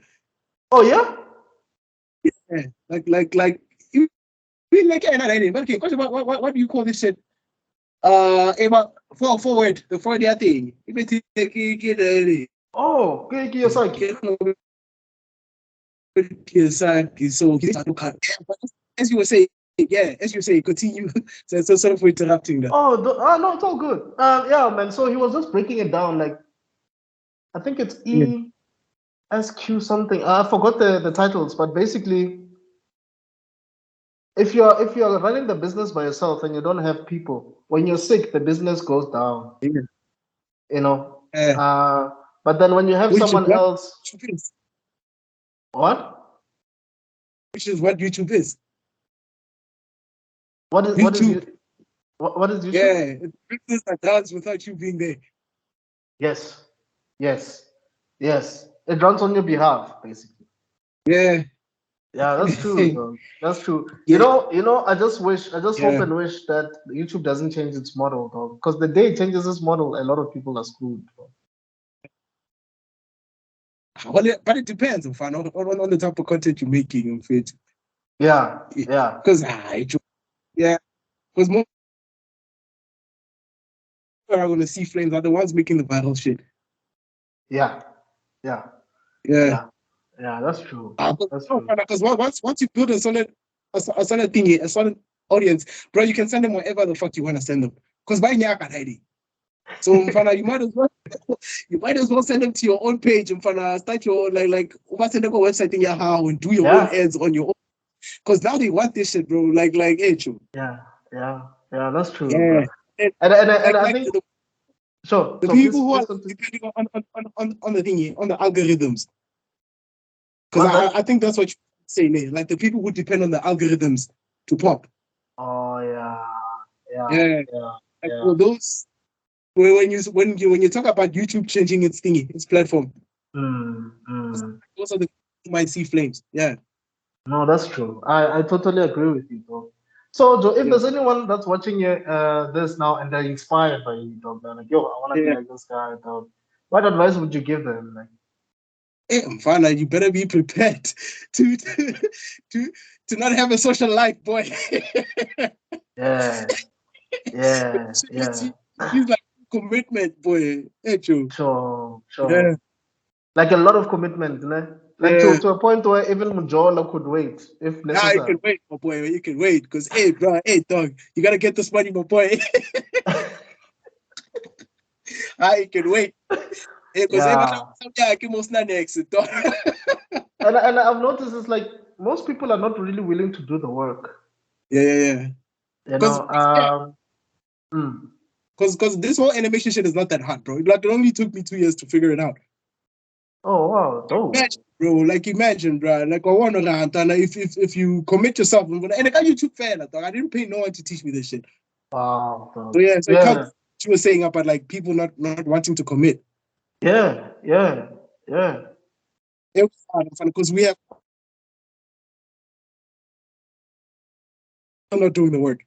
oh yeah. Yeah. Like you feel like okay, what do you call this shit? Forward, the forward thing. Oh, Kiyosaki. Kiyosaki. So as you were saying, yeah, as you say, continue. So sorry for interrupting that. Oh, no, it's all good. Yeah, man. So he was just breaking it down. Like, I think it's Yeah. ESQ something. I forgot the titles, but basically, if you're running the business by yourself and you don't have people, when you're sick, the business goes down. Yeah. You know. Uh, But then when you have which is someone what else, YouTube is. what? Which is what YouTube is. What is YouTube. what is YouTube? Yeah, it's business that runs without you being there. Yes, yes, yes. It runs on your behalf, basically. Yeah. Yeah, that's true, though. That's true. Yeah. I just hope Yeah. and wish that YouTube doesn't change its model, though, because the day it changes its model, a lot of people are screwed. Though. Well, but it depends on the type of content you're making. Yeah, yeah. Because yeah, because more people are going to see flames are the ones making the viral shit. Yeah, yeah, Yeah. yeah, yeah. That's true. That's true. Because once you build a solid thing, a solid audience, bro, you can send them whatever the fuck you want to send them. Because by now I can So you might as well send them to your own page and start your like send them a website in your house and do your own ads on your own. Because now they want this shit, bro. Hey, true. Yeah, yeah, yeah. That's true. Yeah. And I think sure. The So people please, who are continue. depending on the thingy, on the algorithms. Because What's that? I think that's what you're saying, like the people who depend on the algorithms to pop. Oh yeah, yeah, Yeah. yeah, Like yeah. for those when you talk about YouTube changing its thingy, its platform, those are the people who might see flames. Yeah. No, that's true. I totally agree with you, bro. So, Joe, if Yeah. there's anyone that's watching this now and they're inspired by you, dog, they're like, yo, I want to be Yeah. like this guy, dog. What advice would you give them? Like, Hey, Mfana, you better be prepared to not have a social life, boy. yeah, yeah, yeah. He's like commitment, boy. Hey, Joe. Sure, Yeah. sure. Like a lot of commitment, né? Like Yeah. to a point where even Mujola could wait if Ah, you necessary. can wait, my boy. You can wait. Because, hey, bro, hey, dog, you got to get this money, my boy. I can wait. Because Yeah. I can most not exit, dog. And I've noticed it's like most people are not really willing to do the work. Yeah. You Because know, because this whole animation shit is not that hard, bro. Like, it only took me 2 years to figure it out. Oh wow, dope. Imagine, bro. Like, imagine, bro. Like, I want to if you commit yourself, and I got YouTube fan, dog. I didn't pay no one to teach me this shit. Wow. So yeah, so it Yeah. comes what you were saying about like people not wanting to commit. Yeah. It was fun because we have I'm not doing the work.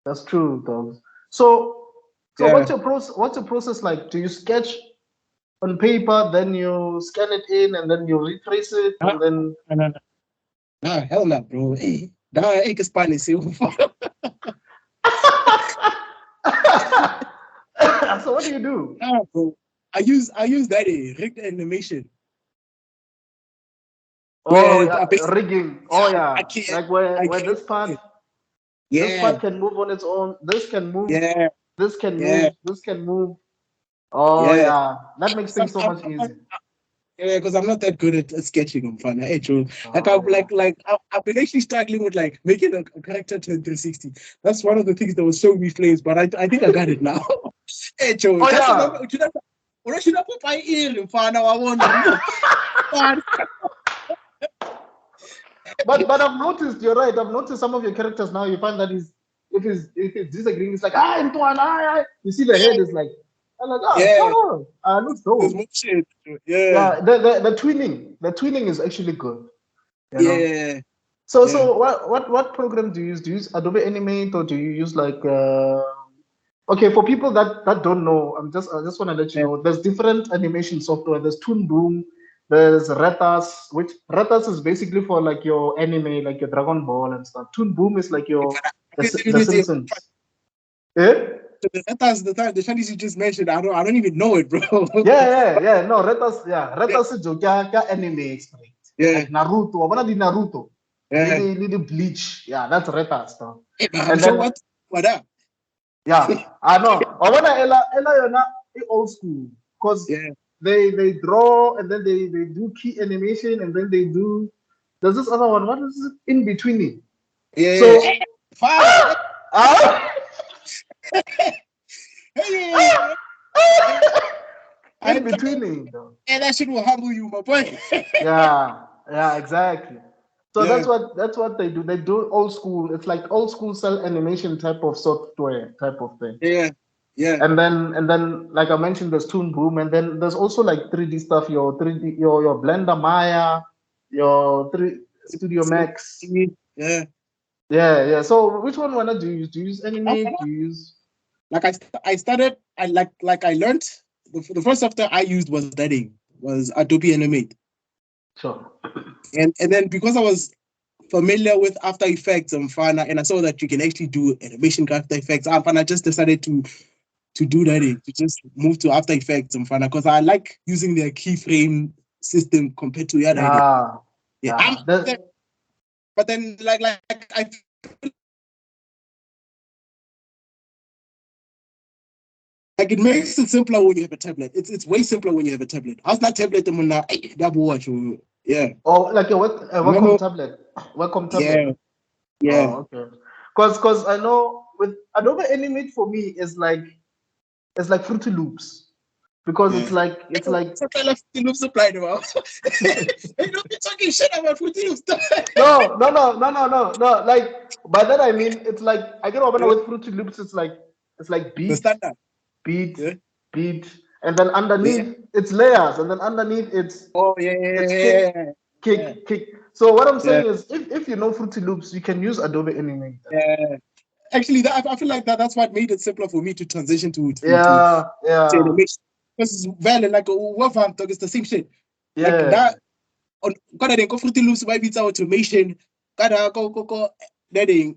That's true, dogs. So Yeah. what's your process like? Do you sketch on paper, then you scan it in, and then you retrace it, Nah, and then nah, nah, nah. Nah, hell no, bro. Hey, nah, hey, que Spanish. so what do you do? Nah, bro. I use that rigged animation Oh where yeah, I basically rigging. Oh I yeah, can't like where I this part can't. Yeah, can move on its own. This can move. yeah, This can yeah, move. This can move. Oh yeah. yeah, that makes things so much I'm not, easier. yeah, because I'm not that good at sketching on fun. Hey, true. Like Oh I'm yeah. I've been actually struggling with like making a character turn 360. That's one of the things that was showing me flames, but I think I got it now. Hey, Joe, Oh that's yeah. another. What should I put my ear in? Find out I want to. But I've noticed, you're right. I've noticed some of your characters now. You find that if he's disagreeing, it's like Antoine, you see the head is like, I'm like, Yeah, no, looks there's dope. more shit. Yeah, Yeah, the twinning is actually good. You know. yeah, So yeah. what program do you use? Do you use Adobe Animate or do you use like okay, for people that don't know, I just want to let you Yeah. know there's different animation software. There's Toon Boom, there's Retas, which Retas is basically for like your anime, like your Dragon Ball and stuff. Toon Boom is like If your the you say Simpsons. Eh? that's the Chinese you just mentioned, I don't even know it, bro. Yeah. No, Retas, yeah. Retas is jo kya anime expert. Yeah, Like Naruto. What the Naruto? yeah. Little Bleach. Yeah, that's Retas stuff. Hey, but I'm And sure then what up? yeah, I know. I wanna Ella you're not old school because Yeah, they draw and then they do key animation and then they do there's this other one. What is it in between it? yeah. So Hey, father. ah, Hey, I in thought, between it though. hey, that shit will humble you, my boy. Yeah, exactly. So Yeah, that's what they do. They do old school. It's like old school cell animation type of software type of thing. yeah, yeah. And then like I mentioned, there's Toon Boom, and then there's also like 3D stuff, your 3D your Blender Maya, your 3 Studio Max. Yeah. Yeah. So which one wanna do you use? Do you use Animate? Do you use Like I started, I learned the first software I used was was Adobe Animate, sure? and then because I was familiar with After Effects and Fana, and I saw that you can actually do animation with After Effects, I just decided to do that, to just move to After Effects and Fana because I like using their keyframe system compared to the other. Yeah, Yeah, yeah. That, but then I like it makes it simpler when you have a tablet. It's way simpler when you have a tablet. How's that tablet? I'm now double watch. Yeah. or like a Wacom Remember? tablet. Wacom tablet. Yeah. Yeah. Oh, okay. Cause I know with Adobe Animate for me is like it's like Fruity Loops because Yeah. it's like So tell us Fruity Loops applied about. You don't be talking shit about Fruity Loops. no. Like by that I mean it's like I get over Yeah. with Fruity Loops. It's like The standard. beat, Yeah. beat, and then Yeah. underneath it's layers, and then underneath Oh yeah, it's kick, yeah, yeah, kick. So what I'm yeah, saying is, if you know Fruity Loops, you can use Adobe Animate. yeah. Actually, I feel like that's what made it simpler for me to transition to Yeah, animation. Because it's valid, like whoever I'm talking, it's the same shit. Like yeah. that on kada den go Fruity Loops by bits automation, kada go that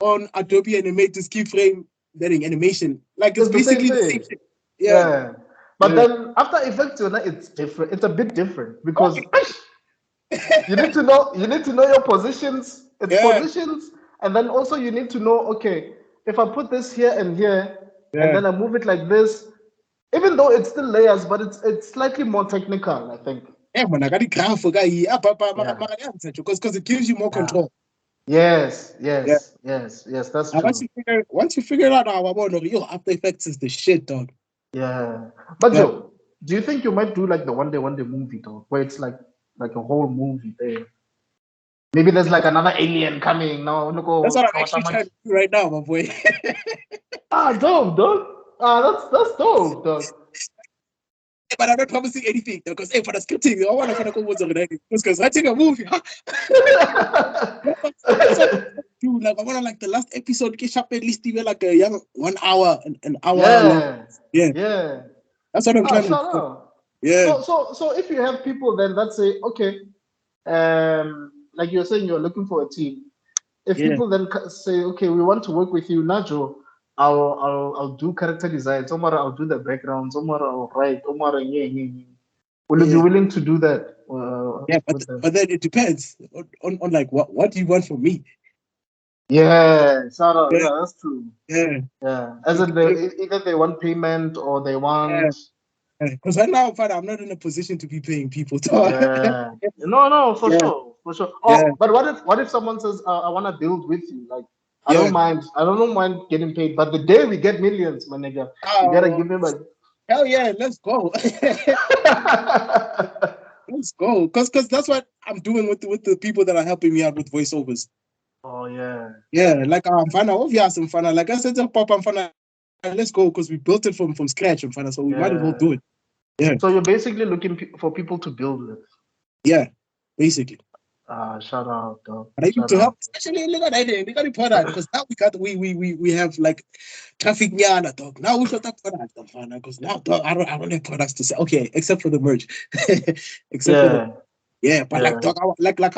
on Adobe Animate to keyframe that animation. Like it's It's the same basically the same thing. shit. Yeah, Yeah. But yeah. then After Effects, it's different. It's a bit different because you need to know your positions, its Yeah, positions, and then also you need to know, okay, if I put this here and here, and yeah. then I move it like this, even though it's still layers, but it's slightly more technical, I think. Yeah, man, I got the graph for guy. Yeah. Because it gives you more Yeah. control. Yes, Yeah. yes, yes, yes, that's And true. once you figure out how I want to, yo, After Effects is the shit, dog. Yeah. But Yeah. Joe, do you think you might do like the one day movie though, where it's like a whole movie there? Maybe there's like another alien coming. No, look, That's oh, what I'm actually trying to do right now, my boy. dope, dog. That's dope, dog. but I'm not promising anything because for the scripting, I want to go with because writing a movie. That's what I do. Like I want to like the last episode catch up at least even like a young 1 hour, an hour long. Yeah. Yeah. That's what I'm trying to do. Yeah. So if you have people then that say, okay, like you're saying, you're looking for a team. If people then say, okay, we want to work with you, Najo, I'll do character design. Tomorrow I'll do the background. Tomorrow I'll write. Tomorrow, yeah. Will you be willing to do that? But then it depends on like what do you want from me? Yeah, Sarah, yeah, that's true. Yeah. As in either they want payment or they want. Because right now, I'm not in a position to be paying people. Yeah. No, for sure. Oh, but what if someone says, I want to build with you? Like, I don't mind getting paid. But the day we get millions, my nigga, you gotta give me like. Hell yeah, let's go. Let's go. Because that's what I'm doing with the people that are helping me out with voiceovers. Oh yeah. Yeah, like I'm fine. Obviously, I'm fine. Like I said to Pop, I'm fine. Let's go because we built it from scratch. I'm fine, so we might as well do it. Yeah. So you're basically looking for people to build with. Yeah, basically. Shout out, dog. But I need to help, especially look at that. They got the product because now we have like traffic nyana, dog. Now we got that product, because now dog, I don't have products to sell. Okay, except for the merch. But like dog, I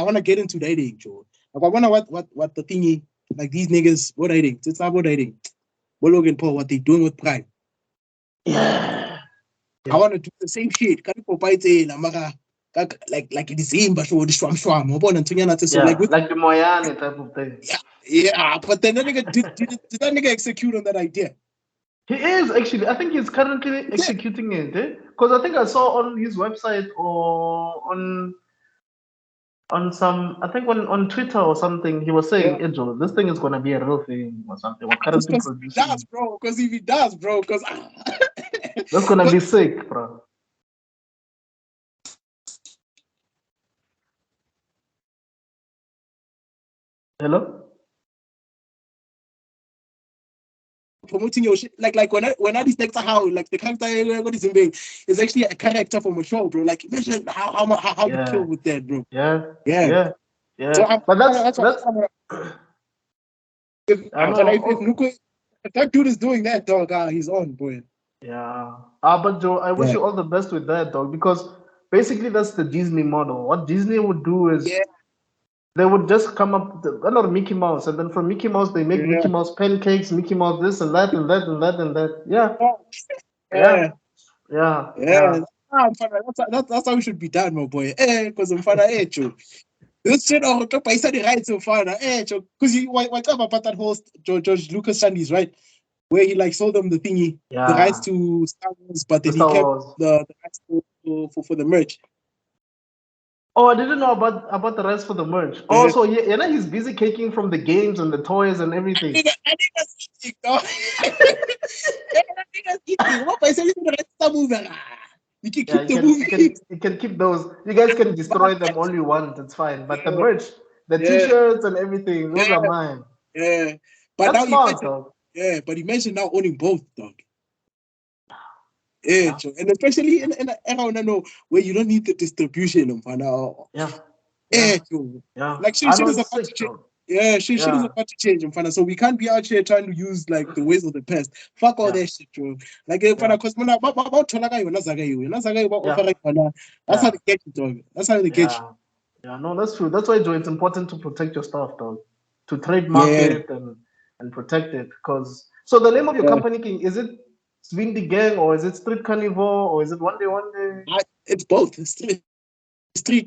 want to get into dating, Joe. Like I wonder what the thingy, like these niggas, what dating? It's not what dating. What Logan Paul, what they doing with Prime. Yeah. I want to do the same shit. Can you buy it? Like it is him, but what the shwam. Like the Moyane type of thing. Yeah, but then that nigga did that nigga execute on that idea? He is actually. I think he's currently executing it. Because I think I saw on his website or on some, I think on Twitter or something, he was saying, Ejo, this thing is gonna be a real thing or something. We're currently producing. Because if he does, bro, because that's gonna be sick, bro. Hello? Promoting your shit, like when I detect how like the character what is in being is actually a character from a show, bro. Like imagine how you kill with that, bro. Yeah. So but that's if that dude is doing that, dog, he's on, boy. Yeah. But Joe, I wish you all the best with that, dog, because basically that's the Disney model. What Disney would do is they would just come up another Mickey Mouse, and then from Mickey Mouse they make Mickey Mouse pancakes, Mickey Mouse this and that and that and that and that. Yeah. That's how we should be done, my boy. Because I'm fine, Joe. This shit on top, I said the right so far, because you whatever about that host George Lucas Shandy's right, where he like sold them the thingy, the rights to Star Wars, but then he kept the rights for the merch. Oh, I didn't know about the rest for the merch. Oh, so he's busy caking from the games and the toys and everything. I think that's eating, dog. I think that's eating. What I said the rest movie. You can keep the movie. You can keep those. You guys can destroy them all you want. It's fine. But the merch, the t-shirts and everything, those are mine. Yeah. But that's now smart, dog. Yeah, but imagine now owning both, dog. Yeah, and especially in an era where you don't need the distribution of like shit is about to change. Yeah, shit is about to change, so we can't be out here trying to use like the ways of the past. Fuck all that shit, bro. Like because that's how they get you, dog. That's how they get you. Yeah, no, that's true. That's why, Joe, it's important to protect your stuff, dog. To trademark it and protect it. Because so the name of your company, King, is it Swindy Gang or is it Street Carnivore or is it 1Day1Day? It's both. Street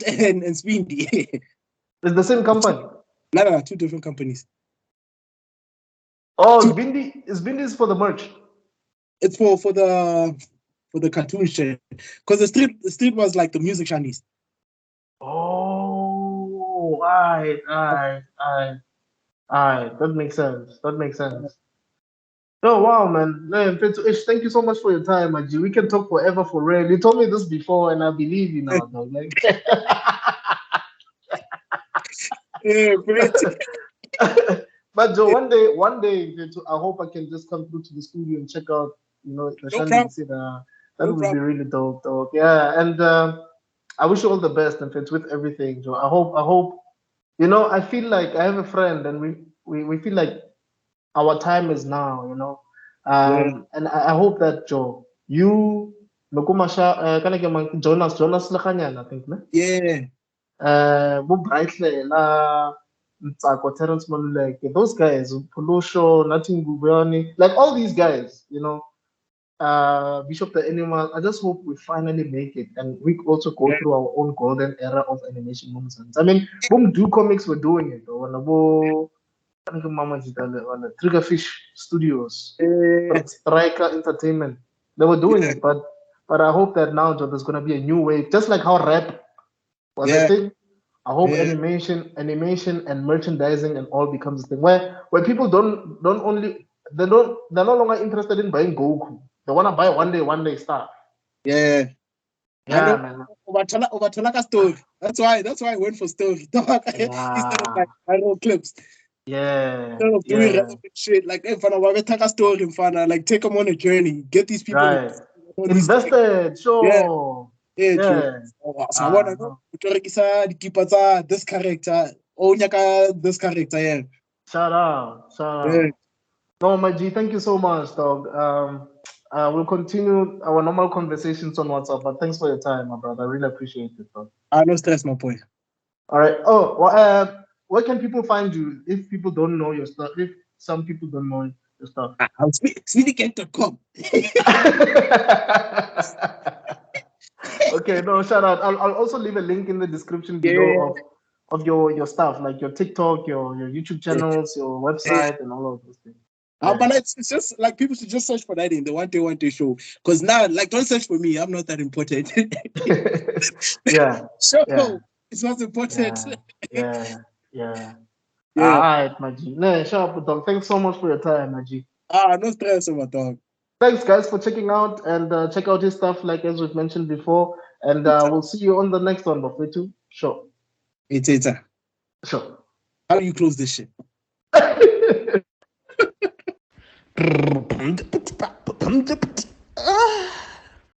and Swindy. It's the same company. No, two different companies. Oh, Swindy is for the merch. It's for the cartoon shit. Because the street was like the music Chinese. Oh, aye. That makes sense. Oh wow, man. Thank you so much for your time, Aji. We can talk forever for real. You told me this before, and I believe you now, dog. Like... But Joe, one day, I hope I can just come through to the studio and check out, the Shandy. That No would be problem. really dope, dog. Yeah, and I wish you all the best, and friends, with everything, Joe. I hope, I feel like I have a friend, and we feel like our time is now, Yeah, and I hope that, Joe, you, Nokumasha, Jonas Lakanyana, I think, ne? yeah, Bo Brightler, Ntsako, Terrence Maluleke, those guys, Polusho, Nothing Gubiani, like all these guys, Bishop the Animal. I just hope we finally make it and we also go yeah, through our own golden era of animation nonsense. I mean, Boom Do Comics were doing it. Or Mama Triggerfish Studios, yeah, Striker Entertainment. They were doing yeah, it, but I hope that now, Joe, there's gonna be a new wave, just like how rap was a yeah, thing. I hope yeah, animation and merchandising and all becomes a thing where people don't only they're no longer interested in buying Goku. They wanna buy one day stuff. yeah. I Yeah, know. man. Overtolaka story. That's why I went for story. Dog. Instead of Yeah, like viral clips. yeah, Instead of doing yeah. relevant shit. Like if I take a story in fun, like take them on a journey, get these people Right. invested in all these things. Invested, Yeah, sure. yeah, Joe. Yeah. So I wanna know No. this character. Oh nyaka this character, yeah. Shout out. Shout Yeah. out. No, my G, thank you so much, dog. We'll continue our normal conversations on WhatsApp, but thanks for your time, my brother. I really appreciate it, dog. No stress, my boy. All right. Oh, well, where can people find you if people don't know your stuff? If some people don't know your stuff. I'll speedicant.com. Okay, no, shout out. I'll also leave a link in the description below Yeah, of your stuff, like your TikTok, your YouTube yeah, channels, your yeah. website, and all of those things. Yeah. But it's just like people should just search for that in the 1Day1Day show. Because now, like, don't search for me. I'm not that important. Yeah. So Yeah. it's not important. Yeah. Yeah. Yeah. All Yeah. right, Maji. No, shout out, dog. Thanks so much for your time, Maji. No stress, my dog. Thanks, guys, for checking out and check out his stuff, like as we've mentioned before. And we'll see you on the next one, Bafetu. Sure. It's Sure. how do you close this shit?